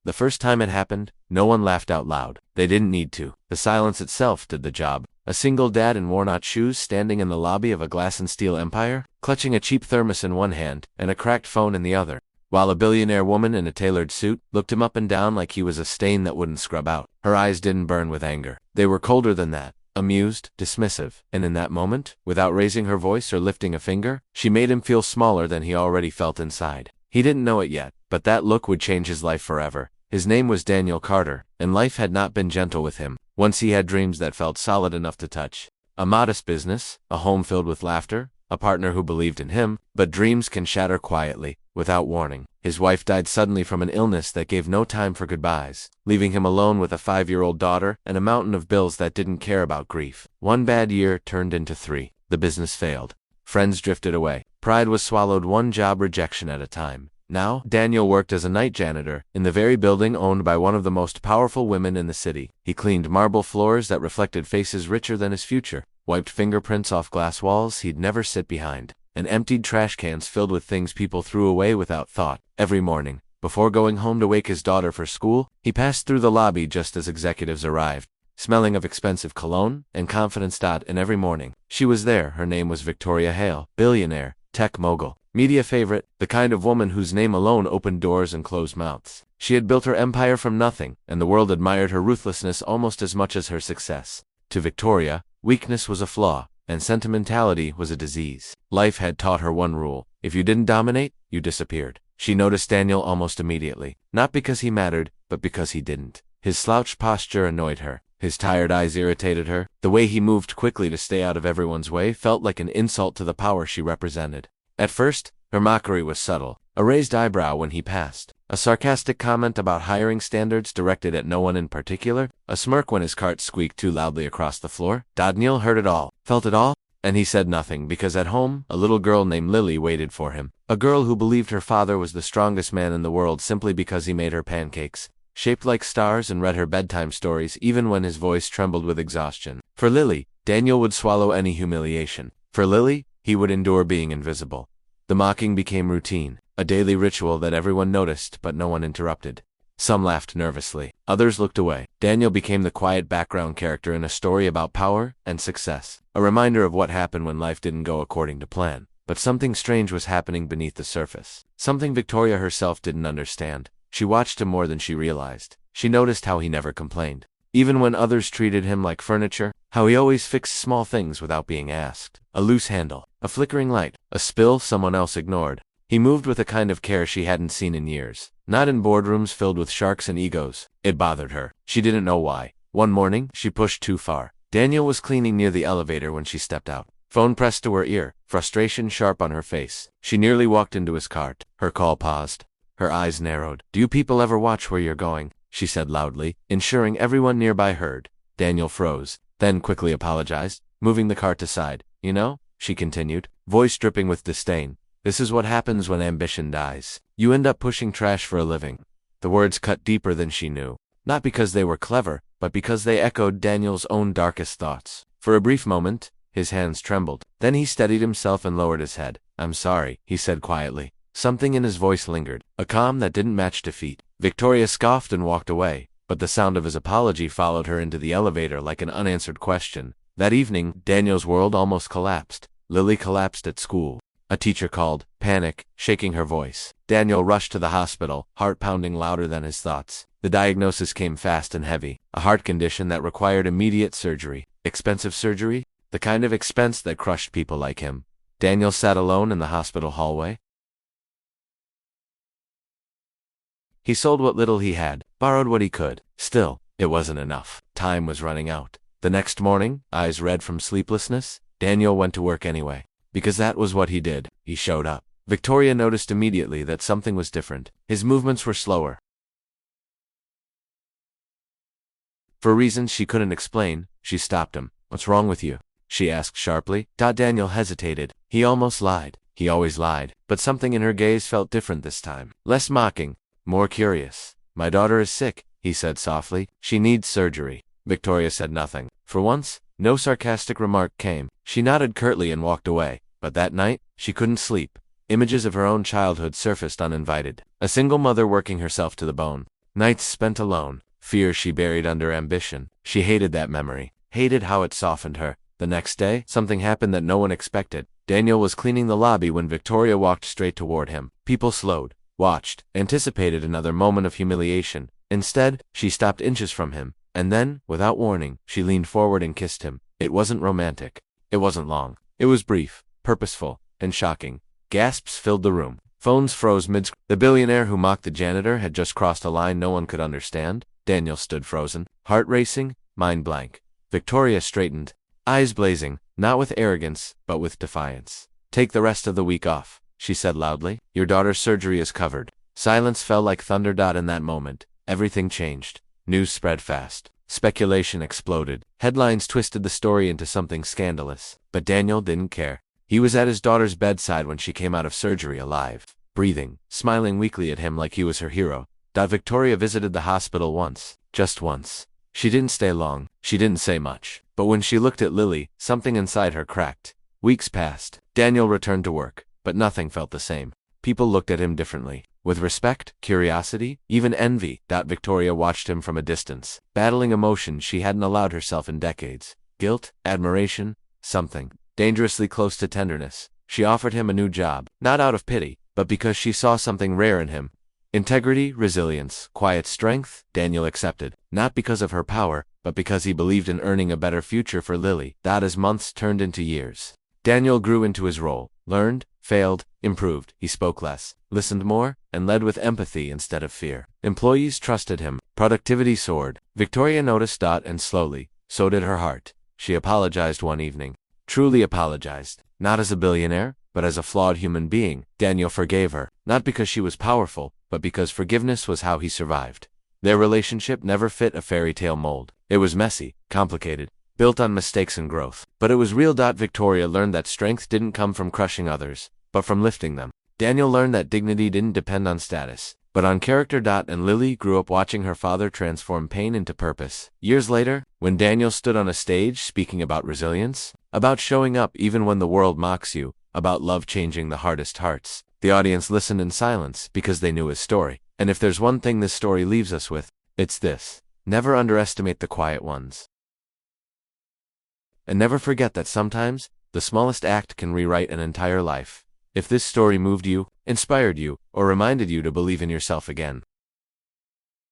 The first time it happened, no one laughed out loud. They didn't need to. The silence itself did the job. A single dad in worn-out shoes standing in the lobby of a glass and steel empire, clutching a cheap thermos in one hand and a cracked phone in the other, while a billionaire woman in a tailored suit looked him up and down like he was a stain that wouldn't scrub out. Her eyes didn't burn with anger. They were colder than that, amused, dismissive, and in that moment, without raising her voice or lifting a finger, she made him feel smaller than he already felt inside. He didn't know it yet, but that look would change his life forever. His name was Daniel Carter, and life had not been gentle with him. Once he had dreams that felt solid enough to touch. A modest business, a home filled with laughter, a partner who believed in him, but dreams can shatter quietly, without warning. His wife died suddenly from an illness that gave no time for goodbyes, leaving him alone with a 5-year-old daughter and a mountain of bills that didn't care about grief. One bad year turned into 3. The business failed. Friends drifted away. Pride was swallowed one job rejection at a time. Now, Daniel worked as a night janitor in the very building owned by one of the most powerful women in the city. He cleaned marble floors that reflected faces richer than his future, wiped fingerprints off glass walls he'd never sit behind, and emptied trash cans filled with things people threw away without thought. Every morning, before going home to wake his daughter for school, he passed through the lobby just as executives arrived, smelling of expensive cologne and confidence. And every morning, she was there. Her name was Victoria Hale, billionaire, tech mogul, media favorite, the kind of woman whose name alone opened doors and closed mouths. She had built her empire from nothing, and the world admired her ruthlessness almost as much as her success. To Victoria, weakness was a flaw, and sentimentality was a disease. Life had taught her one rule: if you didn't dominate, you disappeared. She noticed Daniel almost immediately, not because he mattered, but because he didn't. His slouched posture annoyed her. His tired eyes irritated her. The way he moved quickly to stay out of everyone's way felt like an insult to the power she represented. At first, her mockery was subtle, a raised eyebrow when he passed, a sarcastic comment about hiring standards directed at no one in particular, a smirk when his cart squeaked too loudly across the floor. Daniel heard it all, felt it all, and he said nothing because at home, a little girl named Lily waited for him, a girl who believed her father was the strongest man in the world simply because he made her pancakes, shaped like stars, and read her bedtime stories even when his voice trembled with exhaustion. For Lily, Daniel would swallow any humiliation. For Lily, he would endure being invisible. The mocking became routine, a daily ritual that everyone noticed but no one interrupted. Some laughed nervously, others looked away. Daniel became the quiet background character in a story about power and success, a reminder of what happened when life didn't go according to plan. But something strange was happening beneath the surface, something Victoria herself didn't understand. She watched him more than she realized. She noticed how he never complained, even when others treated him like furniture, how he always fixed small things without being asked. A loose handle, a flickering light, a spill someone else ignored. He moved with a kind of care she hadn't seen in years. Not in boardrooms filled with sharks and egos. It bothered her. She didn't know why. One morning, she pushed too far. Daniel was cleaning near the elevator when she stepped out. Phone pressed to her ear, frustration sharp on her face. She nearly walked into his cart. Her call paused. Her eyes narrowed. "Do you people ever watch where you're going?" she said loudly, ensuring everyone nearby heard. Daniel froze, then quickly apologized, moving the cart aside. "You know," she continued, voice dripping with disdain, "this is what happens when ambition dies. You end up pushing trash for a living." The words cut deeper than she knew, not because they were clever, but because they echoed Daniel's own darkest thoughts. For a brief moment, his hands trembled. Then he steadied himself and lowered his head. "I'm sorry," he said quietly. Something in his voice lingered, a calm that didn't match defeat. Victoria scoffed and walked away, but the sound of his apology followed her into the elevator like an unanswered question. That evening, Daniel's world almost collapsed. Lily collapsed at school. A teacher called, panic, shaking her voice. Daniel rushed to the hospital, heart pounding louder than his thoughts. The diagnosis came fast and heavy, a heart condition that required immediate surgery. Expensive surgery? The kind of expense that crushed people like him. Daniel sat alone in the hospital hallway. He sold what little he had, borrowed what he could. Still, it wasn't enough. Time was running out. The next morning, eyes red from sleeplessness, Daniel went to work anyway. Because that was what he did. He showed up. Victoria noticed immediately that something was different. His movements were slower. For reasons she couldn't explain, she stopped him. "What's wrong with you?" she asked sharply. Daniel hesitated. He almost lied. He always lied. But something in her gaze felt different this time. Less mocking, more curious. "My daughter is sick," he said softly. "She needs surgery." Victoria said nothing. For once, no sarcastic remark came. She nodded curtly and walked away. But that night, she couldn't sleep. Images of her own childhood surfaced uninvited. A single mother working herself to the bone. Nights spent alone, fear she buried under ambition. She hated that memory, hated how it softened her. The next day, something happened that no one expected. Daniel was cleaning the lobby when Victoria walked straight toward him. People slowed, watched, anticipated another moment of humiliation. Instead, she stopped inches from him, and then, without warning, she leaned forward and kissed him. It wasn't romantic. It wasn't long. It was brief, purposeful, and shocking. Gasps filled the room. Phones froze mid. The billionaire who mocked the janitor had just crossed a line no one could understand. Daniel stood frozen, heart racing, mind blank. Victoria straightened, eyes blazing, not with arrogance, but with defiance. "Take the rest of the week off," she said loudly. "Your daughter's surgery is covered." Silence fell like thunder. In that moment, everything changed. News spread fast. Speculation exploded. Headlines twisted the story into something scandalous. But Daniel didn't care. He was at his daughter's bedside when she came out of surgery alive, breathing, smiling weakly at him like he was her hero. Victoria visited the hospital once, just once. She didn't stay long, she didn't say much. But when she looked at Lily, something inside her cracked. Weeks passed. Daniel returned to work, but nothing felt the same. People looked at him differently. With respect, curiosity, even envy. Victoria watched him from a distance, battling emotions she hadn't allowed herself in decades. Guilt, admiration, something dangerously close to tenderness. She offered him a new job, not out of pity, but because she saw something rare in him. Integrity, resilience, quiet strength. Daniel accepted, not because of her power, but because he believed in earning a better future for Lily. As months turned into years, Daniel grew into his role, learned, failed, improved. He spoke less, listened more, and led with empathy instead of fear. Employees trusted him. Productivity soared. Victoria noticed. And slowly, so did her heart. She apologized one evening. Truly apologized. Not as a billionaire, but as a flawed human being. Daniel forgave her, not because she was powerful, but because forgiveness was how he survived. Their relationship never fit a fairy tale mold. It was messy, complicated, built on mistakes and growth. But it was real. Victoria learned that strength didn't come from crushing others, but from lifting them. Daniel learned that dignity didn't depend on status, but on character. And Lily grew up watching her father transform pain into purpose. Years later, when Daniel stood on a stage speaking about resilience, about showing up even when the world mocks you, about love changing the hardest hearts, the audience listened in silence because they knew his story. And if there's one thing this story leaves us with, it's this: never underestimate the quiet ones. And never forget that sometimes, the smallest act can rewrite an entire life. If this story moved you, inspired you, or reminded you to believe in yourself again,